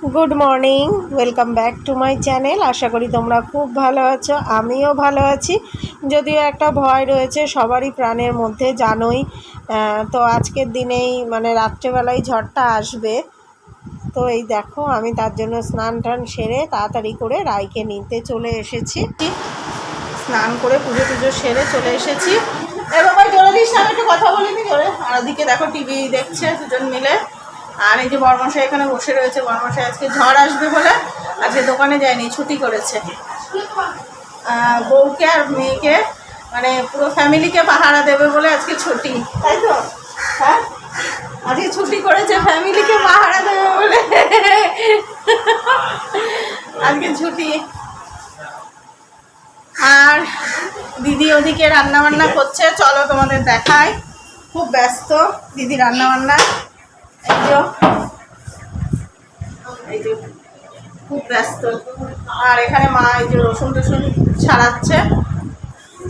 Good morning welcome back to my channel. आशा करी তোমরা খুব ভালো আছো, আমিও ভালো আছি। যদিও একটা ভয় রয়েছে সবারই প্রাণের মধ্যে, জানোই। তো আজকের দিনেই মানে রাত্রেবেলায় ঝড়টা আসবে। তো এই দেখো আমি তার জন্য স্নান টান সেরে তাড়াতাড়ি করে রায়কে নিতে চলে এসেছি। স্নান করে পুজো টুজো সেরে চলে এসেছি। এবার জোরে দিস না, একটু কথা বলিনি জোরে। আর ওদিকে দেখো টিভি দেখছে দুজন মিলে। আর এই যে বরমশাই এখানে বসে রয়েছে। বরমশাই আজকে ঝড় আসবে বলে আজকে দোকানে যায়নি, ছুটি করেছে। বউকে আর মেয়েকে মানে পুরো ফ্যামিলিকে পাহারা দেবে বলে আজকে ছুটি, তাই তো? হ্যাঁ, আজকে ছুটি করেছে ফ্যামিলিকে পাহারা দেবে বলে। আজকে ছুটি। আর দিদি ওদিকে রান্না বান্না করছে, চলো তোমাদের দেখায়। খুব ব্যস্ত দিদি রান্না বান্না। এই যে খুব ব্যস্ত। আর এখানে মা এই যে রসুন টসুন ছাড়াচ্ছে।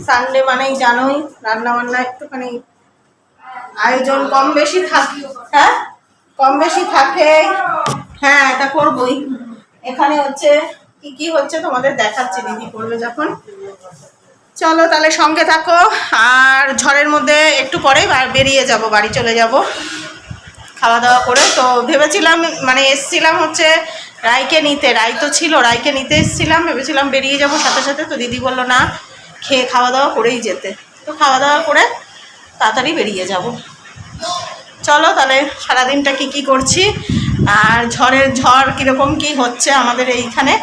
সানডে মানেই জানোই রান্না বান্না একটুখানি আয়োজন কম বেশি থাকে। হ্যাঁ, কম বেশি থাকে। হ্যাঁ, এটা করবই। এখানে হচ্ছে কি কি হচ্ছে তোমাদের দেখাচ্ছি দিদি করবে যখন। চলো তাহলে সঙ্গে থাকো। আর ঝড়ের মধ্যে একটু পরেই বেরিয়ে যাব, বাড়ি চলে যাব খাওয়া দাওয়া করে। তো ভেবেছিলাম মানে এসছিলাম হচ্ছে রায়কে নিতে, রায় তো ছিল, রায়কে নিতে এসছিলাম, ভেবেছিলাম বেরিয়ে যাব সাথে সাথে। তো দিদি বললো না, খেয়ে খাওয়া দাওয়া করেই যেতে। তো খাওয়া দাওয়া করে তাড়াতাড়ি বেরিয়ে যাব। চলো তাহলে সারাদিনটা কি কি করছি আর ঝড় কীরকম কি হচ্ছে আমাদের এইখানে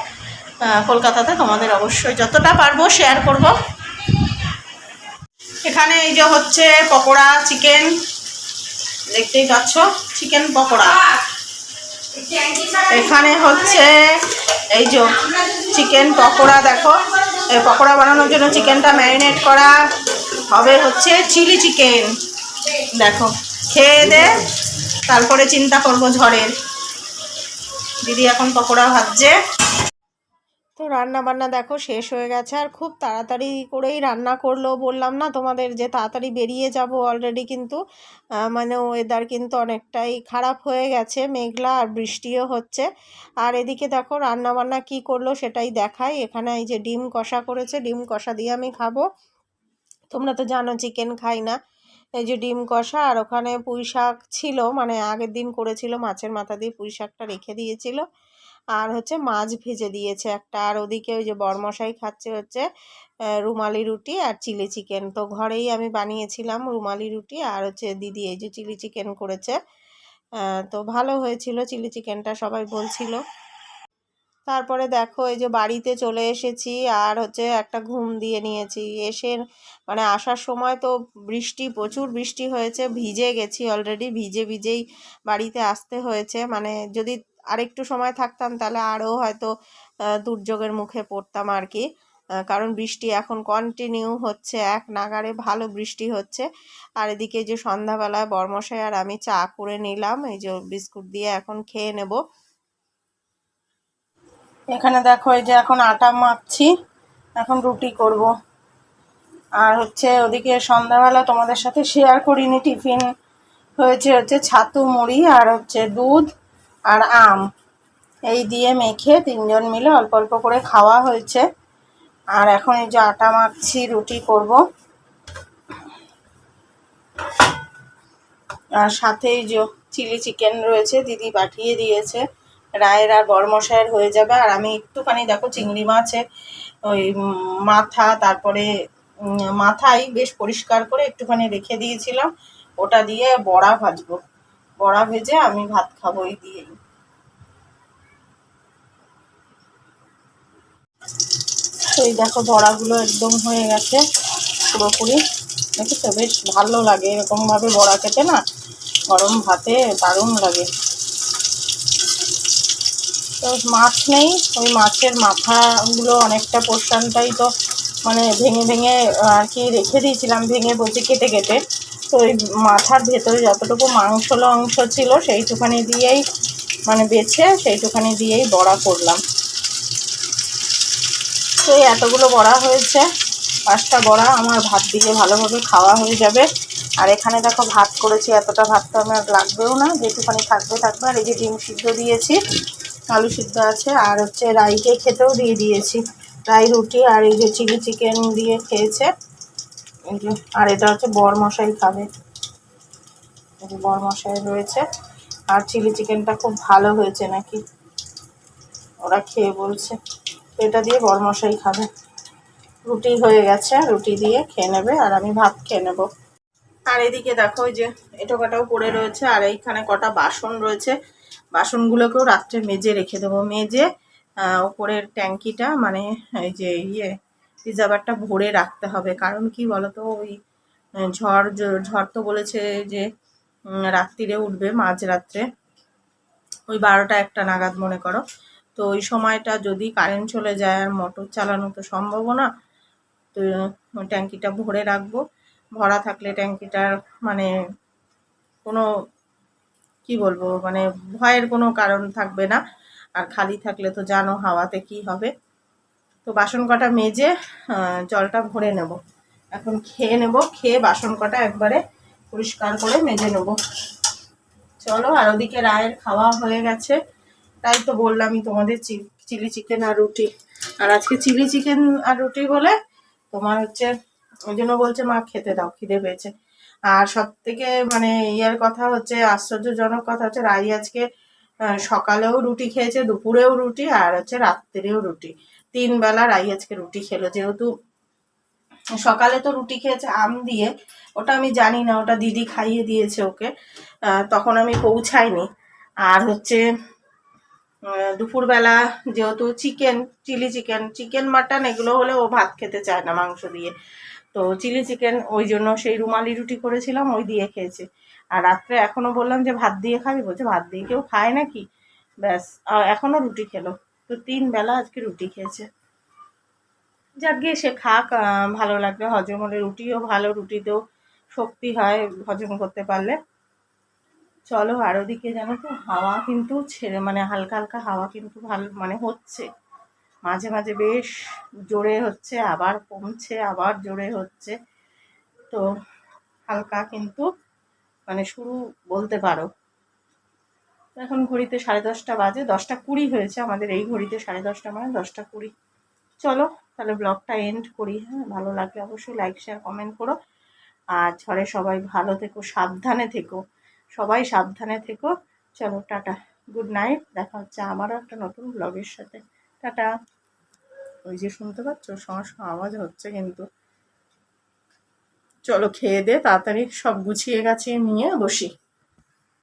কলকাতাতে তোমাদের অবশ্যই যতটা পারবো শেয়ার করব। এখানে এই যে হচ্ছে পকোড়া, চিকেন, দেখতেই পাচ্ছ চিকেন পকোড়া। এখানে হচ্ছে এই যে চিকেন পকোড়া, দেখো এই পকোড়া বানানোর জন্য চিকেনটা ম্যারিনেট করা হবে হচ্ছে চিলি চিকেন। দেখো খেয়ে দে তারপরে চিন্তা করব ঝড়ের। দিদি এখন পকোড়া ভাজছে। তো রান্না বান্না দেখো শেষ হয়ে গেছে। আর খুব তাড়াতাড়ি করেই রান্না করলো, বললাম না তোমাদের যে তাড়াতাড়ি বেরিয়ে যাব অলরেডি। কিন্তু মানে ওয়েদার কিন্তু অনেকটাই খারাপ হয়ে গেছে, মেঘলা আর বৃষ্টিও হচ্ছে। আর এদিকে দেখো রান্না বান্না কি করলো সেটাই দেখাই। এখানে এই যে ডিম কষা করেছে, ডিম কষা দিয়ে আমি খাবো। তোমরা তো জানো চিকেন খাই না। এই যে ডিম কষা, আর ওখানে পুঁই শাক ছিল, মানে আগের দিন করেছিল, মাছের মাথা দিয়ে পুঁই শাকটা রেখে দিয়েছিল। আর হচ্ছে মাছ ভেজে দিয়েছে একটা। আর ওদিকে ওই যে বরমশাই খাচ্ছে হচ্ছে রুমালি রুটি আর চিলি চিকেন। তো ঘরেই আমি বানিয়েছিলাম রুমালি রুটি, আর হচ্ছে দিদি এই যে চিলি চিকেন করেছে। তো ভালো হয়েছিল চিলি চিকেনটা, সবাই বলছিল। তারপরে দেখো এই যে বাড়িতে চলে এসেছি। আর হচ্ছে একটা ঘুম দিয়ে নিয়েছি। এসে মানে আসার সময় তো বৃষ্টি, প্রচুর বৃষ্টি হয়েছে, ভিজে গেছি অলরেডি। ভিজে ভিজেই বাড়িতে আসতে হয়েছে। মানে যদি আরেকটু সময় থাকতাম তাহলে আরও হয়তো দুর্যোগের মুখে পড়তাম আর কি। কারণ বৃষ্টি এখন কন্টিনিউ হচ্ছে, এক নাগাড়ে ভালো বৃষ্টি হচ্ছে। আর এদিকে যে সন্ধ্যাবেলায় বরমশাই আর আমি চা করে নিলাম, এই যে বিস্কুট দিয়ে এখন খেয়ে নেব। এখানে দেখো এই যে এখন আটা মাখছি, এখন রুটি করব। আর হচ্ছে ওদিকে সন্ধ্যাবেলা তোমাদের সাথে শেয়ার করিনি, টিফিন হচ্ছে ছাতু মুড়ি আর হচ্ছে দুধ আর আম, এই দিয়ে মেখে তিনজন মিলে অল্প অল্প করে খাওয়া হয়েছে। আর এখন এই যে আটা মাখছি, রুটি করব। আর সাথে এই যে চিলি চিকেন রয়েছে, দিদি পাঠিয়ে দিয়েছে। রায়ের আর বরমশাইয়ের হয়ে যাবে। আর আমি একটুখানি দেখো চিংড়ি মাছের ওই মাথা, তারপরে মাথায় বেশ পরিষ্কার করে একটুখানি রেখে দিয়েছিলাম, ওটা দিয়ে বড়া ভাজবো। বড়া ভেজে আমি ভাত খাবো এই দিয়েই। এই দেখো বড়াগুলো একদম হয়ে গেছে পুরোপুরি। দেখেছো বেশ ভালো লাগে এরকমভাবে বড়া খেতে, না গরম ভাতে দারুণ লাগে। তো মাছ নেই, ওই মাছের মাথাগুলো অনেকটা পোর্শনটাই তো মানে ভেঙে ভেঙে আর কি রেখে দিয়েছিলাম, ভেঙে বসে কেটে কেটে। তো ওই মাথার ভেতরে যতটুকু মাংসলো অংশ ছিল সেইটুখানি দিয়েই মানে বেছে সেইটুখানি দিয়েই বড়া করলাম। তো এই এতগুলো বড়া হয়েছে, 5টা বড়া আমার ভাত দিয়ে ভালোভাবে খাওয়া হয়ে যাবে। আর এখানে দেখো ভাত করেছি, এতটা ভাত তো আমার লাগবেও না, যেটুখানি থাকবে থাকবে। আর এই যে ডিম সিদ্ধ দিয়েছি, আলু সিদ্ধ আছে, আর হচ্ছে রাইকে খেতেও দিয়ে দিয়েছি। রাই রুটি আর এই যে চিলি চিকেন দিয়ে খেয়েছে। এই যে, আর এটা হচ্ছে বরমশাই খাবে, এই যে বরমশাই রয়েছে। আর চিলি চিকেনটা খুব ভালো হয়েছে নাকি ওরা খেয়ে বলছে, এটা দিয়ে বরমশাই খাবে। রুটি হয়ে গেছে, রুটি দিয়ে খেয়ে নেবে আর আমি ভাত খেয়ে নেবো। আর এদিকে দেখো ওই যে এটো কাটাও পড়ে রয়েছে, আর এইখানে কটা বাসন রয়েছে, বাসনগুলোকেও রাত্রে মেজে রেখে দেবো। মেজে উপরের ট্যাঙ্কিটা মানে এই যে রিজার্ভারটা ভরে রাখতে হবে। কারণ কি বলতো, ওই ঝড় তো বলেছে যে রাত্রিরে উঠবে, মাঝরাত্রে ওই 12টা-1টা নাগাদ মনে করো। তো ওই সময়টা যদি কারেন্ট চলে যায় আর মোটর চালানো তো সম্ভব না। তো ট্যাঙ্কিটা ভরে রাখবো। ভরা থাকলে ট্যাঙ্কিটার মানে কোনো কি বলবো, মানে ভয়ের কোনো কারণ থাকবে না। আর খালি থাকলে তো জানো হাওয়াতে কি হবে। তো বাসন কটা মেজে জলটা ভরে নেব। এখন খেয়ে নেব, খেয়ে বাসন কটা একবারে পরিষ্কার করে মেজে নেব। চলো। আর ওদিকে রায়ের খাওয়া হয়ে গেছে, তাই তো বললামই তোমাদের চিলি চিকেন আর রুটি। আর আজকে চিলি চিকেন আর রুটি বলে তোমার হচ্ছে ওই জন্য বলছে মা খেতে দাও, খিদে পেয়েছে। আর সব থেকে মানে ইয়ার কথা হচ্ছে, আশ্চর্যজনক কথা হচ্ছে, রাই আজকে সকালেও রুটি খেয়েছে, দুপুরেও রুটি, আর হচ্ছে রাত্রেও রুটি। 3 বেলা রাই আজকে রুটি খেলো। যেহেতু সকালে তো রুটি খেয়েছে আম দিয়ে, ওটা আমি জানি না, ওটা দিদি খাইয়ে দিয়েছে ওকে, তখন আমি পৌঁছাইনি। আর হচ্ছে দুপুরবেলা যেহেতু চিলি চিকেন মাটন এগুলো হলে ও ভাত খেতে চায় না মাংস দিয়ে, তো চিলি চিকেন ওই জন্য সেই রুমালি রুটি করেছিলাম, ওই দিয়ে খেয়েছে। আর রাত্রে এখনো বললাম যে ভাত দিয়ে খাবি, বলছে ভাত দিয়ে কেউ খায় নাকি, ব্যাস এখনো রুটি খেলো। তো 3 বেলা আজকে রুটি খেয়েছে। যাক গিয়ে সে খাক, ভালো লাগবে, হজম হলে রুটিও ভালো, রুটিতেও শক্তি হয় হজম করতে পারলে। চলো। আর ওদিকে জানো তো হাওয়া কিন্তু ছেড়ে মানে হালকা হালকা হাওয়া কিন্তু ভালো মানে হচ্ছে, মাঝে মাঝে বেশ জোরে হচ্ছে, আবার কমছে, আবার জোরে হচ্ছে। তো হালকা কিন্তু মানে শুরু বলতে পারো। এখন ঘড়িতে 10:30 বাজে, 10টা 20 হয়েছে আমাদের এই ঘড়িতে, 10:30 মানে 10টা 20। চলো তাহলে ব্লগটা এন্ড করি। হ্যাঁ, ভালো লাগলে অবশ্যই লাইক শেয়ার কমেন্ট করো। আর ঝড়ে সবাই ভালো থেকো, সাবধানে থেকো, সবাই সাবধানে থেকো। চলো টাটা, গুড নাইট, দেখা হচ্ছে আমারও একটা নতুন ব্লগের সাথে। টাটা। ওই যে শুনতে পাচ্ছ সমস্যা আওয়াজ হচ্ছে কিন্তু। চলো খেয়ে দে তাড়াতাড়ি সব গুছিয়ে গাছিয়ে নিয়ে বসি।